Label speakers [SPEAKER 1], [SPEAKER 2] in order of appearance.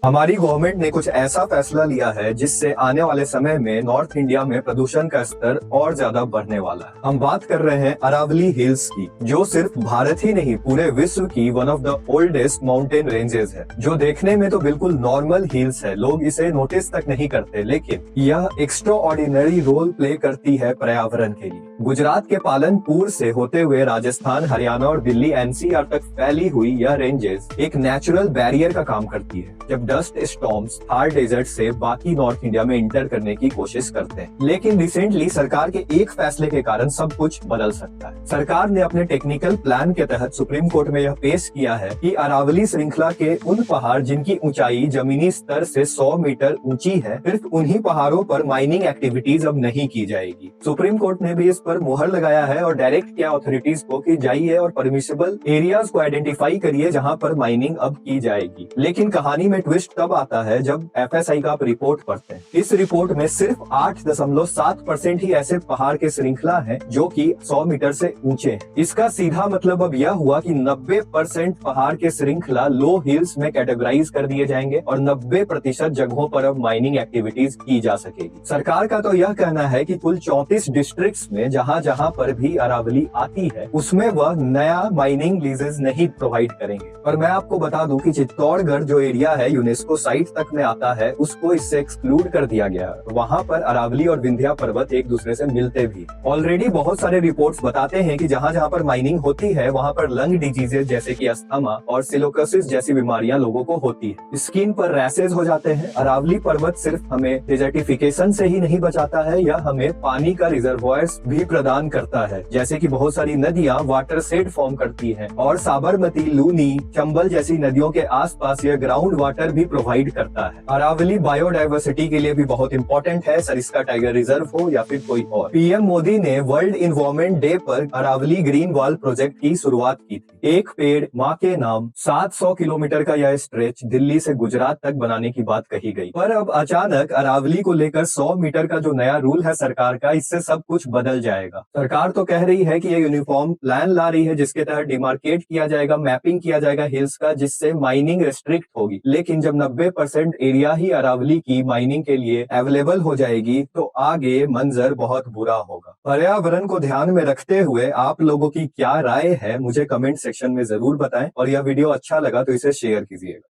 [SPEAKER 1] हमारी गवर्नमेंट ने कुछ ऐसा फैसला लिया है जिससे आने वाले समय में नॉर्थ इंडिया में प्रदूषण का स्तर और ज्यादा बढ़ने वाला है। हम बात कर रहे हैं अरावली हिल्स की, जो सिर्फ भारत ही नहीं पूरे विश्व की one of the oldest mountain ranges है, जो देखने में तो बिल्कुल नॉर्मल हिल्स है, लोग इसे नोटिस तक नहीं करते, लेकिन यह एक्स्ट्रा ऑर्डिनरी रोल प्ले करती है पर्यावरण के लिए। गुजरात के पालनपुर से होते हुए राजस्थान, हरियाणा और दिल्ली एनसीआर तक फैली हुई यह रेंजेस एक नेचुरल बैरियर का काम करती है जब डस्ट स्टॉर्म्स थार डेजर्ट से बाकी नॉर्थ इंडिया में इंटर करने की कोशिश करते हैं। लेकिन रिसेंटली सरकार के एक फैसले के कारण सब कुछ बदल सकता है। सरकार ने अपने टेक्निकल प्लान के तहत सुप्रीम कोर्ट में यह पेश किया है कि अरावली श्रृंखला के उन पहाड़ जिनकी ऊंचाई जमीनी स्तर से 100 मीटर ऊंची है, सिर्फ उन्हीं पहाड़ों पर माइनिंग एक्टिविटीज अब नहीं की जाएगी। सुप्रीम कोर्ट ने भी इस पर मुहर लगाया है और डायरेक्ट किया अथॉरिटीज को कि जाइए और परमिशेबल एरियाज को आइडेंटिफाई करिए जहां पर माइनिंग अब की जाएगी। लेकिन कहानी में ट्विस्ट तब आता है जब एफएसआई का आप रिपोर्ट पढ़ते हैं। इस रिपोर्ट में सिर्फ 8.7% ही ऐसे पहाड़ के श्रृंखला हैं जो कि 100 मीटर से ऊंचे हैं। इसका सीधा मतलब अब यह हुआ कि 90% पहाड़ के श्रृंखला लो हिल्स में कैटेगराइज कर दिए जाएंगे और 90% जगहों पर अब माइनिंग एक्टिविटीज की जा सकेगी। सरकार का तो यह कहना है कि कुल 34 डिस्ट्रिक्ट्स में जहां जहां पर भी अरावली आती है उसमें वह नया माइनिंग लीजेस नहीं प्रोवाइड करेंगे। और मैं आपको बता दूं कि चित्तौड़गढ़ जो एरिया है यूनेस्को साइट तक में आता है, उसको इससे एक्सक्लूड कर दिया गया। वहाँ पर अरावली और विंध्या पर्वत एक दूसरे से मिलते भी। ऑलरेडी बहुत सारे रिपोर्ट्स बताते हैं कि जहाँ जहाँ पर माइनिंग होती है वहाँ पर लंग डिजीजेज जैसे कि अस्थमा और सिलोकोसिस जैसी बीमारियां लोगों को होती है, स्किन पर रैसेज हो जाते हैं। अरावली पर्वत सिर्फ हमें डेजर्टिफिकेशन से ही नहीं बचाता है, यह हमें पानी का रिजर्वॉयर्स भी प्रदान करता है, जैसे कि बहुत सारी नदियां वाटर शेड फॉर्म करती हैं और साबरमती, लूनी, चंबल जैसी नदियों के आसपास यह ग्राउंड वाटर भी प्रोवाइड करता है। अरावली बायोडायवर्सिटी के लिए भी बहुत इंपॉर्टेंट है, सरिस्का टाइगर रिजर्व हो या फिर कोई और। पीएम मोदी ने वर्ल्ड इन्वायरमेंट डे पर अरावली ग्रीन वॉल प्रोजेक्ट की शुरुआत की थी। एक पेड़ माँ के नाम 700 किलोमीटर का यह स्ट्रेच दिल्ली से गुजरात तक बनाने की बात कही गई। पर अब अचानक अरावली को लेकर 100 मीटर का जो नया रूल है सरकार का, इससे सब कुछ बदल जाएगा। सरकार तो कह रही है कि ये यूनिफॉर्म प्लान ला रही है जिसके तहत डिमार्केट किया जाएगा, मैपिंग किया जाएगा हिल्स का, जिससे माइनिंग रेस्ट्रिक्ट होगी। लेकिन जब 90% एरिया ही अरावली की माइनिंग के लिए अवेलेबल हो जाएगी तो आगे मंजर बहुत बुरा होगा। पर्यावरण को ध्यान में रखते हुए आप लोगों की क्या राय है मुझे कमेंट सेक्शन में जरूर बताएं और यह वीडियो अच्छा लगा तो इसे शेयर कीजिएगा।